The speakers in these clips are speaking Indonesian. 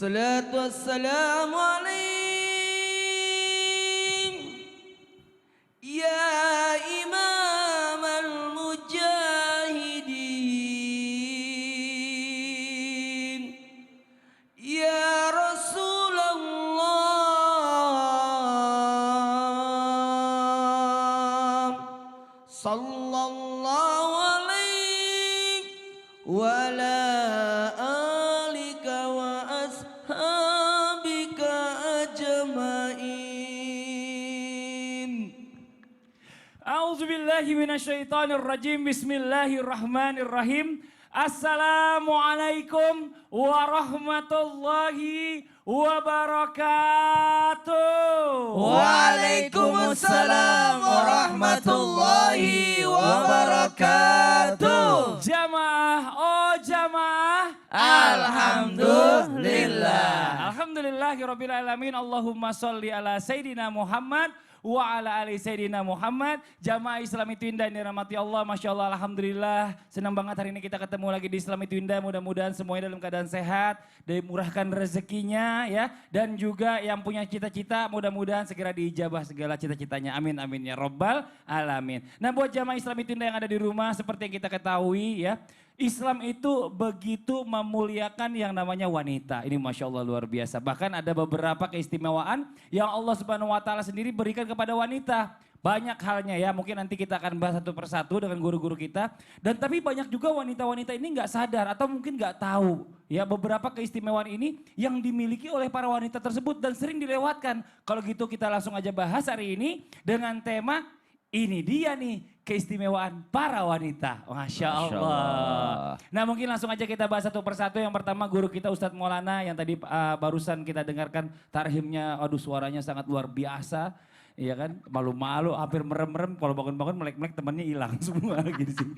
Assalatu wassalamu alaik ya imam al-mujahidin ya Rasulullah sallallahu alaihi wa ala alika wa ashabika ajmain. A'udzu billahi minasyaitonir rajim. Bismillahirrahmanirrahim. Assalamualaikum warahmatullahi wabarakatuh. Waalaikumsalam warahmatullahi wabarakatuh. Jamaah, oh jamaah. Alhamdulillah. Alhamdulillahirabbil alamin. Allahumma sholli ala sayidina Muhammad wa ala ali sayyidina Muhammad. Jamaah Islam itu indah, dirahmati Allah, Masya Allah, Alhamdulillah. Senang banget hari ini kita ketemu lagi di Islam itu indah. Mudah-mudahan semuanya dalam keadaan sehat, dimurahkan rezekinya ya. Dan juga yang punya cita-cita mudah-mudahan segera diijabah segala cita-citanya. Amin, amin ya Rabbal alamin. Nah buat jamaah Islam itu indah yang ada di rumah, seperti yang kita ketahui ya, Islam itu begitu memuliakan yang namanya wanita. Ini Masya Allah luar biasa. Bahkan ada beberapa keistimewaan yang Allah Subhanahu wa Ta'ala sendiri berikan kepada wanita. Banyak halnya ya, mungkin nanti kita akan bahas satu persatu dengan guru-guru kita. Dan tapi banyak juga wanita-wanita ini nggak sadar atau mungkin nggak tahu ya beberapa keistimewaan ini yang dimiliki oleh para wanita tersebut dan sering dilewatkan. Kalau gitu kita langsung aja bahas hari ini dengan tema ini dia nih keistimewaan para wanita. Masya Allah. Nah mungkin langsung aja kita bahas satu persatu. Yang pertama guru kita Ustadz Maulana yang tadi barusan kita dengarkan tarhimnya. Aduh suaranya sangat luar biasa. Iya kan, malu-malu, hampir merem-merem, kalau bangun-bangun melek-melek temannya hilang semua gitu sih.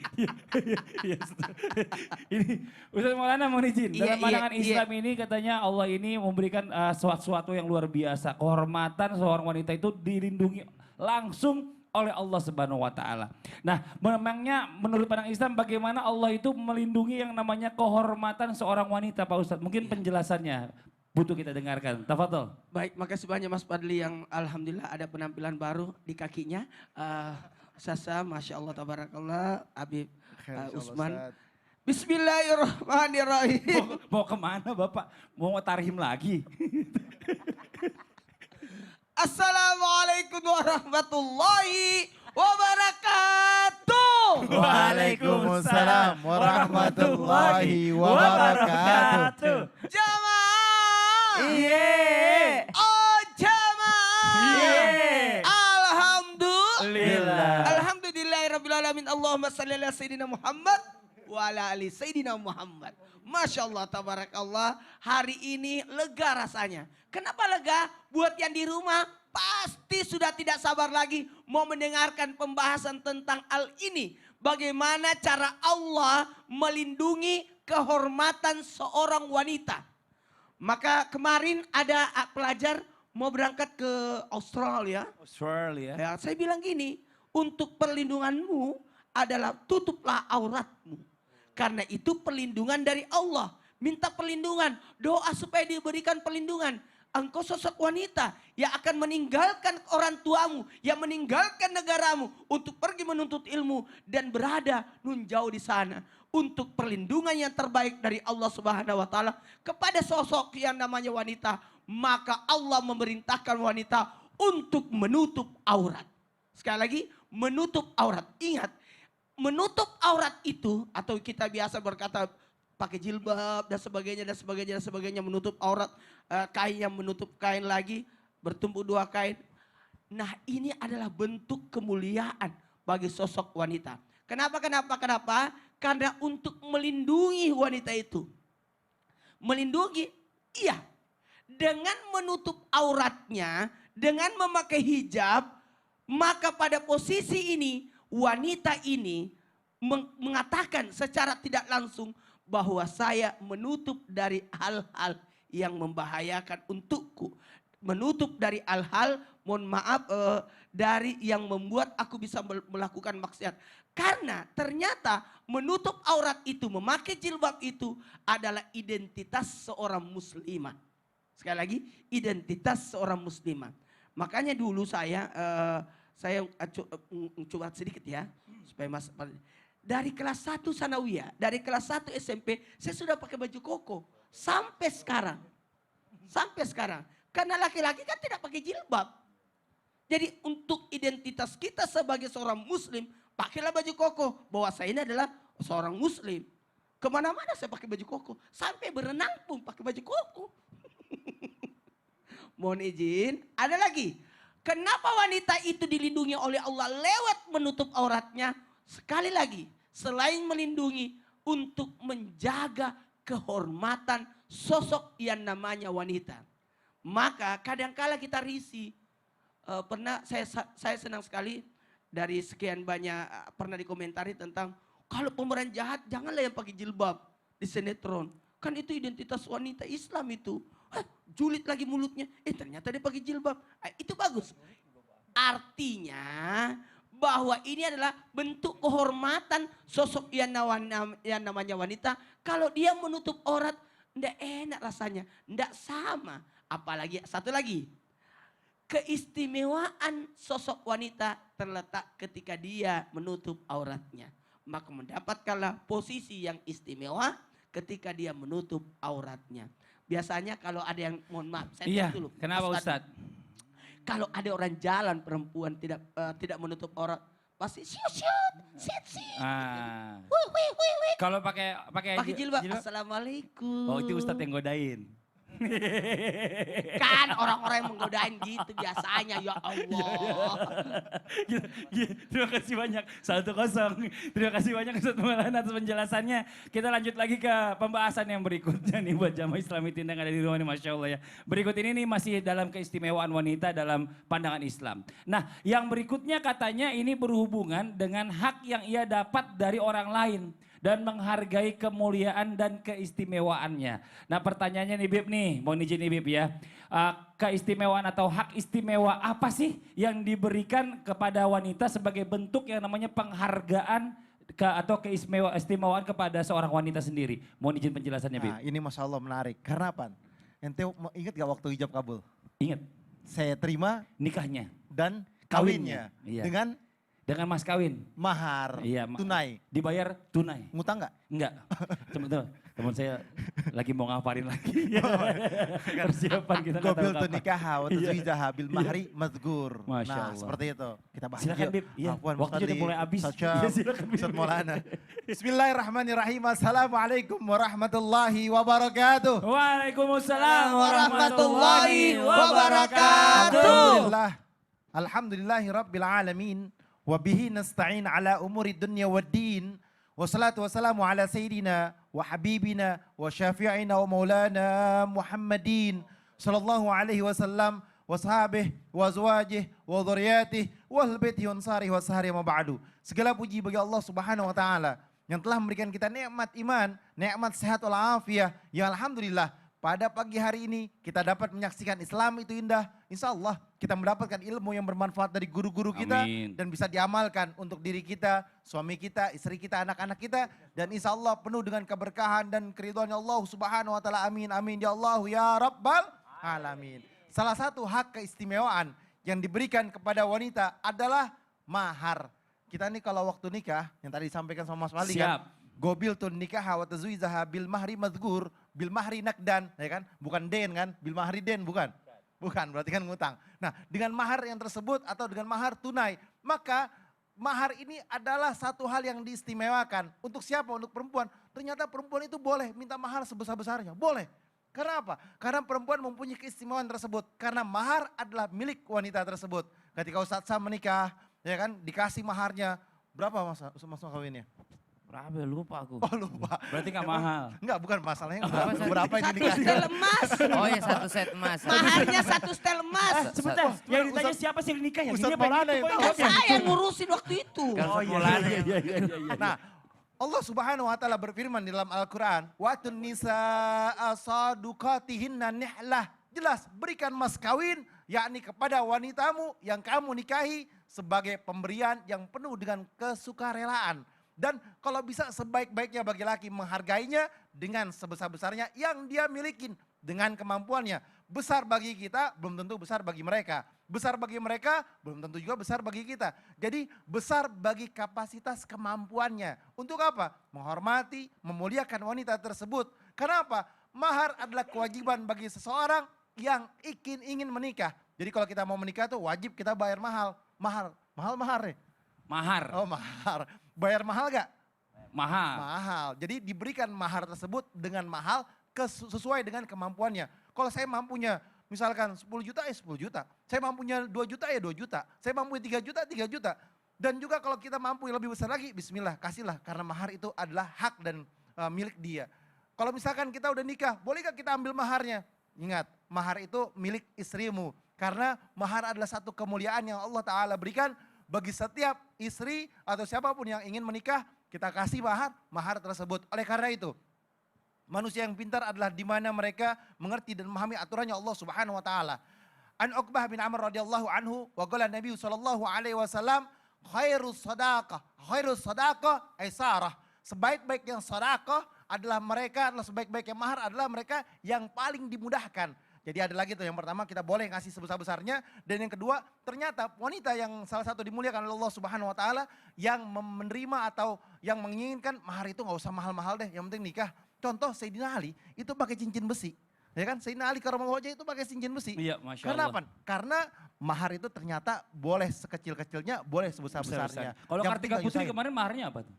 Ini Ustadz Maulana mohon izin, dalam pandangan Islam ini katanya Allah ini memberikan sesuatu yang luar biasa. Kehormatan seorang wanita itu dilindungi langsung oleh Allah Subhanahu wa Ta'ala. Nah, memangnya menurut pandang Islam bagaimana Allah itu melindungi yang namanya kehormatan seorang wanita, Pak Ustadz? Mungkin penjelasannya butuh kita dengarkan. Tafadhol. Baik, makasih banyak Mas Fadli yang alhamdulillah ada penampilan baru di kakinya. Sasa, Masya Allah, Tabarakallah, Habib Usman. Bismillahirrahmanirrahim. Mau kemana Bapak? Mau tarhim lagi? Assalamualaikum warahmatullahi wabarakatuh. Waalaikumsalam warahmatullahi wabarakatuh. Jamaah. Iya. Oh jamaah. Iya. Alhamdulillah. Alhamdulillahirrabbilalamin. Allahumma salli ala Sayyidina Muhammad wa ala ali Sayyidina Muhammad. Masya Allah, tabarakallah, hari ini lega rasanya. Kenapa lega? Buat yang di rumah pasti sudah tidak sabar lagi mau mendengarkan pembahasan tentang hal ini. Bagaimana cara Allah melindungi kehormatan seorang wanita. Maka kemarin ada pelajar mau berangkat ke Australia. Ya, saya bilang gini, untuk perlindunganmu adalah tutuplah auratmu. Karena itu perlindungan dari Allah. Minta perlindungan, doa supaya diberikan perlindungan. Engkau sosok wanita yang akan meninggalkan orang tuamu, yang meninggalkan negaramu untuk pergi menuntut ilmu dan berada nun jauh di sana untuk perlindungan yang terbaik dari Allah Subhanahu wa Ta'ala kepada sosok yang namanya wanita. Maka Allah memerintahkan wanita untuk menutup aurat. Sekali lagi, menutup aurat. Ingat, menutup aurat itu atau kita biasa berkata pakai jilbab dan sebagainya, menutup aurat, kain yang menutup kain lagi, bertumpuk dua kain. Nah ini adalah bentuk kemuliaan bagi sosok wanita. Kenapa? Karena untuk melindungi wanita itu. Melindungi, iya. Dengan menutup auratnya, dengan memakai hijab, maka pada posisi ini, wanita ini mengatakan secara tidak langsung bahwa saya menutup dari hal-hal yang membahayakan untukku. Menutup dari hal-hal, mohon maaf, dari yang membuat aku bisa melakukan maksiat. Karena ternyata menutup aurat itu, memakai jilbab itu adalah identitas seorang muslimah. Sekali lagi, identitas seorang muslimah. Makanya dulu saya coba sedikit ya, supaya Mas, dari kelas 1 sanawiyah, dari kelas 1 SMP, saya sudah pakai baju koko sampai sekarang. Sampai sekarang. Karena laki-laki kan tidak pakai jilbab. Jadi untuk identitas kita sebagai seorang muslim, pakailah baju koko. Bahwa saya ini adalah seorang muslim. Kemana-mana saya pakai baju koko. Sampai berenang pun pakai baju koko. Mohon izin, ada lagi. Kenapa wanita itu dilindungi oleh Allah lewat menutup auratnya? Sekali lagi, selain melindungi untuk menjaga kehormatan sosok yang namanya wanita. Maka kadangkala kita risih. Pernah saya senang sekali dari sekian banyak pernah dikomentari tentang kalau pemeran jahat janganlah yang pakai jilbab di sinetron. Kan itu identitas wanita Islam itu. Julid lagi mulutnya. Ternyata dia pakai jilbab. Itu bagus. Artinya bahwa ini adalah bentuk kehormatan sosok yang namanya wanita. Kalau dia menutup aurat, enggak enak rasanya. Enggak sama. Apalagi satu lagi. Keistimewaan sosok wanita terletak ketika dia menutup auratnya. Maka mendapatkanlah posisi yang istimewa ketika dia menutup auratnya. Biasanya kalau ada yang, mohon maaf, saya dulu. Kenapa Ustadz? Kalau ada orang jalan perempuan tidak menutup aurat, pasti siut. Kalau pakai jilbab, assalamualaikum. Oh itu Ustadz yang godain. Kan orang-orang yang menggodain gitu biasanya, ya Allah. Terima kasih banyak, 1-0. Terima kasih banyak Ustadz Maulana atas penjelasannya. Kita lanjut lagi ke pembahasan yang berikutnya nih buat jamaah Islami Tindak yang ada di rumah ini, Masya Allah ya. Berikut ini nih masih dalam keistimewaan wanita dalam pandangan Islam. Nah yang berikutnya katanya ini berhubungan dengan hak yang ia dapat dari orang lain. Dan menghargai kemuliaan dan keistimewaannya. Nah pertanyaannya nih Bib nih, mohon izin nih Bib ya. Keistimewaan atau hak istimewa apa sih yang diberikan kepada wanita sebagai bentuk yang namanya penghargaan atau keistimewaan kepada seorang wanita sendiri? Mohon izin penjelasannya Bib. Nah, ini Masya Allah menarik. Karena apa? Ente ingat gak waktu hijab kabul? Ingat. Saya terima Nikahnya. dan kawinnya. Iya. Dengan mas kawin. Mahar, Iya, tunai. Dibayar tunai. Ngutang gak? Enggak. Teman saya lagi mau ngaparin lagi. Persiapan kita nggak tahu Gobil kapan. tu nikah wa tazwijaha bil mahri mazgur. Masya Nah, Allah. seperti itu. Kita bahas. Silakan Bib. Iya, waktunya udah mulai habis. Iya, silakan, Bib. Ustaz Maulana. Bismillahirrahmanirrahim. Assalamualaikum warahmatullahi wabarakatuh. Waalaikumsalam warahmatullahi wabarakatuh. Alhamdulillah. Alhamdulillahi rabbil alamin. Wabihi nasta'in ala umuri dunya wad din. Wassalatu wassalamu ala sayyidina wa habibina wa syafi'ina wa maulana Muhammadin sallallahu alaihi wasallam wa sahabih wa azwajih wa dhurriyyatih wa ahli baitihi wa ansarihi wa sahari ma ba'du. Segala puji bagi Allah Subhanahu wa taala yang telah memberikan kita nikmat iman, nikmat sehat wal afiah. Ya alhamdulillah pada pagi hari ini kita dapat menyaksikan Islam itu indah. Insya Allah kita mendapatkan ilmu yang bermanfaat dari guru-guru kita. Amin. Dan bisa diamalkan untuk diri kita, suami kita, istri kita, anak-anak kita. Dan insya Allah penuh dengan keberkahan dan keridhaan Allah Subhanahu wa ta'ala. Amin, amin. Ya Allah, ya Rabbal Alamin. Salah satu hak keistimewaan yang diberikan kepada wanita adalah mahar. Kita nih kalau waktu nikah, yang tadi disampaikan sama Mas Wali kan. Gobil tun nikah wa tazwijaha bil mahri mazgur, bil mahri nakdan, ya kan? Bukan den kan? Bil mahri den bukan? Bukan, berarti kan ngutang. Nah, dengan mahar yang tersebut atau dengan mahar tunai, maka mahar ini adalah satu hal yang diistimewakan. Untuk siapa? Untuk perempuan. Ternyata perempuan itu boleh minta mahar sebesar-besarnya, boleh. Karena apa? Karena perempuan mempunyai keistimewaan tersebut. Karena mahar adalah milik wanita tersebut. Ketika Ustadz Sam menikah, ya kan, dikasih maharnya berapa masa kawinnya? Berapa lupa aku. Oh lupa. Berarti gak mahal. Enggak, bukan masalahnya Satu berapa ini nikah. setel emas. Oh ya 1 set emas. Maharnya 1 setel emas. Sebentar, yang ditanya siapa sih yang nikah ya? Ustadz Ini apa Maulana gitu, yang Pak? tahu. Saya yang ngurusin waktu itu. Oh iya. Nah, Allah Subhanahu wa taala berfirman di dalam Al-Qur'an, "Wa tun nisaa saduqatihinna nihlah." Jelas, berikan mas kawin yakni kepada wanitamu yang kamu nikahi sebagai pemberian yang penuh dengan kesukarelaan. Dan kalau bisa sebaik-baiknya bagi laki menghargainya dengan sebesar-besarnya yang dia milikin. dengan kemampuannya. Besar bagi kita belum tentu besar bagi mereka. Besar bagi mereka belum tentu juga besar bagi kita. Jadi besar bagi kapasitas kemampuannya. Untuk apa? Menghormati, memuliakan wanita tersebut. Kenapa? Mahar adalah kewajiban bagi seseorang yang ingin menikah. Jadi kalau kita mau menikah tuh wajib kita bayar mahal. Mahar ya? Mahar. Oh mahar. Bayar mahal gak? Mahal. Mahal. Jadi diberikan mahar tersebut dengan mahal sesuai dengan kemampuannya. Kalau saya mampunya misalkan 10 juta ya 10 juta. Saya mampunya 2 juta ya 2 juta. Saya mampunya 3 juta 3 juta. Dan juga kalau kita mampu yang lebih besar lagi, bismillah kasihlah. Karena mahar itu adalah hak dan milik dia. Kalau misalkan kita udah nikah, bolehkah kita ambil maharnya? Ingat, mahar itu milik istrimu. Karena mahar adalah satu kemuliaan yang Allah Ta'ala berikan bagi setiap istri atau siapapun yang ingin menikah, kita kasih mahar tersebut. Oleh karena itu, manusia yang pintar adalah di mana mereka mengerti dan memahami aturannya Allah Subhanahu wa taala. An Uqbah bin Amr radhiyallahu anhu wa qala Nabi sallallahu alaihi wasallam khairus sadaqah aisarah. Sebaik-baik yang sedekah adalah sebaik-baik yang mahar adalah mereka yang paling dimudahkan. Jadi ada lagi tuh, yang pertama kita boleh ngasih sebesar-besarnya, dan yang kedua ternyata wanita yang salah satu dimuliakan oleh Allah Subhanahu wa taala yang menerima atau yang menginginkan mahar itu nggak usah mahal-mahal deh, yang penting nikah. Contoh Sayyidina Ali itu pakai cincin besi. Ya kan, Sayyidina Ali karramallahu wajhah itu pakai cincin besi. Iya, Masya Karena Allah. apa? Karena mahar itu ternyata boleh sekecil-kecilnya, boleh sebesar-besarnya. Kalau Yang Kartika penting Putri nggak kemarin maharnya apa tuh?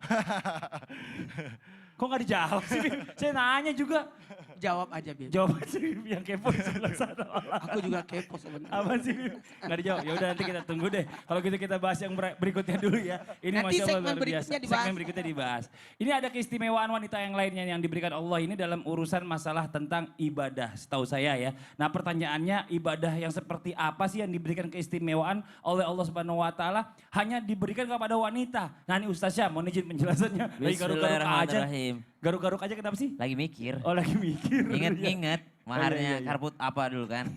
Kok gak dijawab sih? Saya nanya juga. Jawab aja, Bib. Jawab sih yang kepo di sebelah sana. Aku juga kepo sebenarnya. Apa sih? Gak dijawab. Ya udah nanti kita tunggu deh. Kalau gitu kita bahas yang berikutnya dulu ya. Ini Nanti Masya Allah segmen luar biasa. berikutnya dibahas. Segmen berikutnya dibahas. Ini ada keistimewaan wanita yang lainnya yang diberikan Allah ini dalam urusan masalah tentang ibadah. Setahu saya ya. Nah pertanyaannya, ibadah yang seperti apa sih yang diberikan keistimewaan oleh Allah Subhanahu wa taala hanya diberikan kepada wanita? Nah ini Ustaz Syam, mohon izin penjelasannya. Lagi garuk-garuk aja. Bismillahirrahmanirrahim. Garuk-garuk aja kenapa sih? Lagi mikir. Oh lagi mikir. Ingat-ingat maharnya iya. karput apa dulu kan.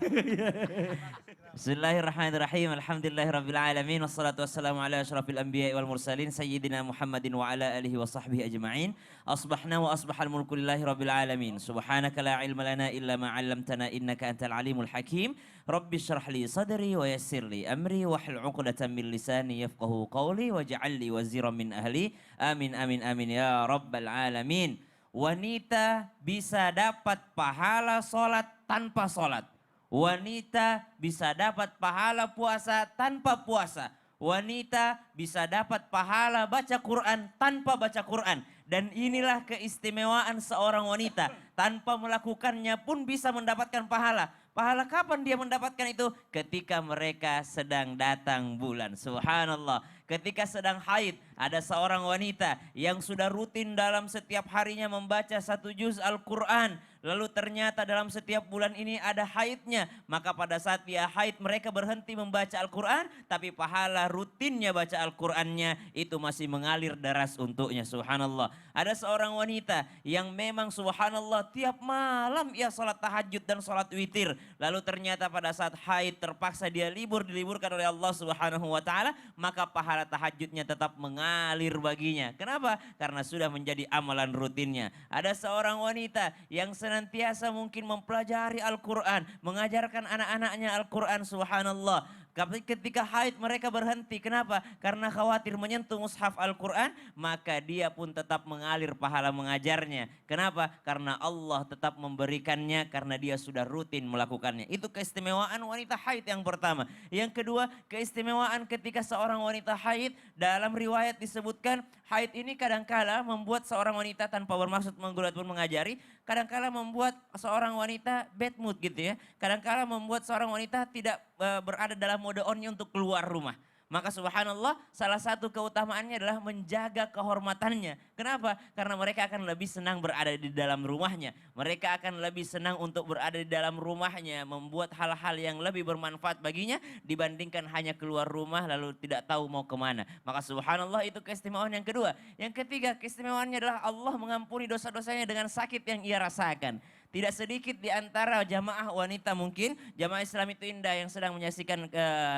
Bismillahirrahmanirrahim. Alhamdulillahirrabbilalamin. Wassalatu wassalamu ala ashrafil anbiya wal mursalin. Sayyidina Muhammadin wa ala alihi wa sahbihi ajma'in. Asbahna wa asbahal mulku lillahi rabbil alamin. Subhanaka la ilma lana illa ma 'allamtana innaka antal alimul hakim. Rabbi shrah li sadri wa yassir li amri wahlul 'uqdatam min lisani yafqahu qawli waj'al li waziran min ahli. Amin amin amin ya rabbal alamin. Wanita bisa dapat pahala sholat tanpa sholat. Wanita bisa dapat pahala puasa tanpa puasa. Wanita bisa dapat pahala baca Quran tanpa baca Quran. Dan inilah keistimewaan seorang wanita. Tanpa melakukannya pun bisa mendapatkan pahala. Pahala kapan dia mendapatkan itu? Ketika mereka sedang datang bulan. Subhanallah. Ketika sedang haid, ada seorang wanita yang sudah rutin dalam setiap harinya membaca 1 juz Al-Quran. Lalu ternyata dalam setiap bulan ini ada haidnya. Maka pada saat dia haid mereka berhenti membaca Al-Quran. Tapi pahala rutinnya baca Al-Qurannya itu masih mengalir deras untuknya. Subhanallah. Ada seorang wanita yang memang subhanallah tiap malam ia sholat tahajud dan sholat witir. Lalu ternyata pada saat haid terpaksa dia diliburkan oleh Allah Subhanahu wa taala, maka pahala tahajudnya tetap mengalir baginya. Kenapa? Karena sudah menjadi amalan rutinnya. Ada seorang wanita yang senantiasa mungkin mempelajari Al-Quran, mengajarkan anak-anaknya Al-Quran, subhanallah. Tapi ketika haid mereka berhenti. Kenapa? Karena khawatir menyentuh mushaf Al-Quran, maka dia pun tetap mengalir pahala mengajarnya. Kenapa? Karena Allah tetap memberikannya karena dia sudah rutin melakukannya. Itu keistimewaan wanita haid yang pertama. Yang kedua, keistimewaan ketika seorang wanita haid, dalam riwayat disebutkan haid ini kadangkala membuat seorang wanita tanpa bermaksud menggulat pun mengajari, kadangkala membuat seorang wanita bad mood gitu ya. Kadangkala membuat seorang wanita tidak berada dalam mode on-nya untuk keluar rumah. Maka subhanallah salah satu keutamaannya adalah menjaga kehormatannya. Kenapa? Karena mereka akan lebih senang berada di dalam rumahnya. Mereka akan lebih senang untuk berada di dalam rumahnya. Membuat hal-hal yang lebih bermanfaat baginya dibandingkan hanya keluar rumah lalu tidak tahu mau kemana. Maka subhanallah itu keistimewaan yang kedua. Yang ketiga keistimewaannya adalah Allah mengampuni dosa-dosanya dengan sakit yang ia rasakan. Tidak sedikit di antara jamaah wanita mungkin, jamaah Islam itu Indah yang sedang menyaksikan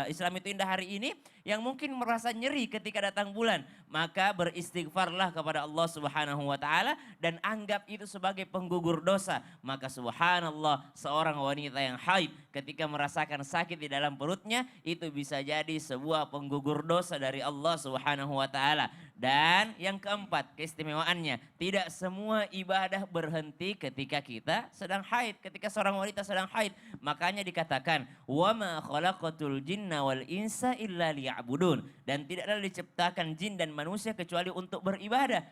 Islam itu Indah hari ini, yang mungkin merasa nyeri ketika datang bulan. maka beristighfarlah kepada Allah Subhanahu wa taala dan anggap itu sebagai penggugur dosa. Maka subhanallah, seorang wanita yang haid ketika merasakan sakit di dalam perutnya itu bisa jadi sebuah penggugur dosa dari Allah Subhanahu wa taala. Dan yang keempat, keistimewaannya, tidak semua ibadah berhenti ketika kita sedang haid, ketika seorang wanita sedang haid. Makanya dikatakan, "Wa ma khalaqatul jinna wal insa illa liya'budun." Dan tidaklah diciptakan jin dan manusia kecuali untuk beribadah.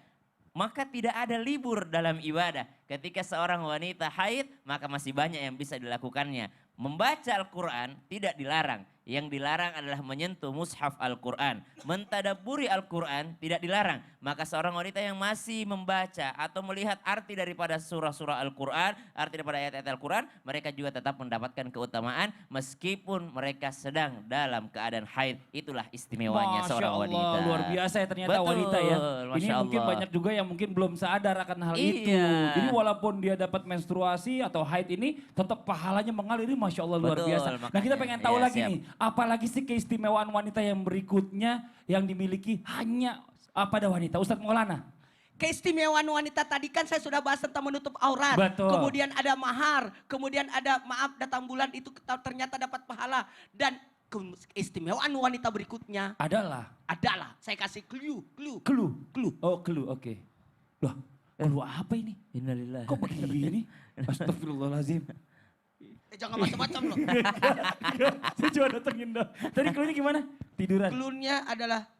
Maka tidak ada libur dalam ibadah. Ketika seorang wanita haid, maka masih banyak yang bisa dilakukannya. Membaca Al-Quran tidak dilarang. Yang dilarang adalah menyentuh mushaf Al-Quran. Mentadabburi Al-Quran tidak dilarang. Maka seorang wanita yang masih membaca atau melihat arti daripada surah-surah Al-Quran, arti daripada ayat-ayat Al-Quran, mereka juga tetap mendapatkan keutamaan meskipun mereka sedang dalam keadaan haid. Itulah istimewanya Masya seorang Allah, wanita. luar biasa ya ternyata Betul, wanita ya. Ini Masya mungkin Allah. banyak juga yang mungkin belum sadar akan hal itu. Iya. Jadi walaupun dia dapat menstruasi atau haid ini, tetap pahalanya mengalir. Ini Masya Allah luar Betul, biasa. Nah kita makanya. pengen tahu Iya, lagi siap. nih, apalagi sih keistimewaan wanita yang berikutnya yang dimiliki hanya pada wanita. Ustadz Maulana. Keistimewaan wanita tadi kan saya sudah bahas tentang menutup aurat. Betul. Kemudian ada mahar, kemudian ada maaf datang bulan itu ternyata dapat pahala. Dan keistimewaan wanita berikutnya Adalah adalah, saya kasih clue. clue. Clue. Oh clue, oke. Loh, clue apa ini? Innalillah. Kok begini? Astagfirullahaladzim. Jangan macam-macam loh. Saya cuma datengin dong. Tadi clue-nya gimana? Tiduran. Clue-nya adalah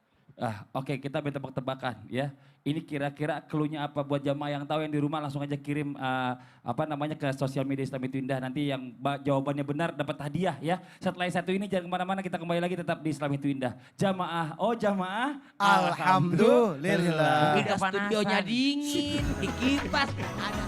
Oke, kita main tebak-tebakan ya. Ini kira-kira clue-nya apa buat jamaah yang tahu yang di rumah langsung aja kirim ke sosial media Islam itu Indah. Nanti yang jawabannya benar dapat hadiah ya. Setelah yang satu ini jangan kemana-mana, kita kembali lagi tetap di Islam itu Indah. Jamaah, Alhamdulillah. Mungkin udah kepanasan. studionya dingin, di kipas ada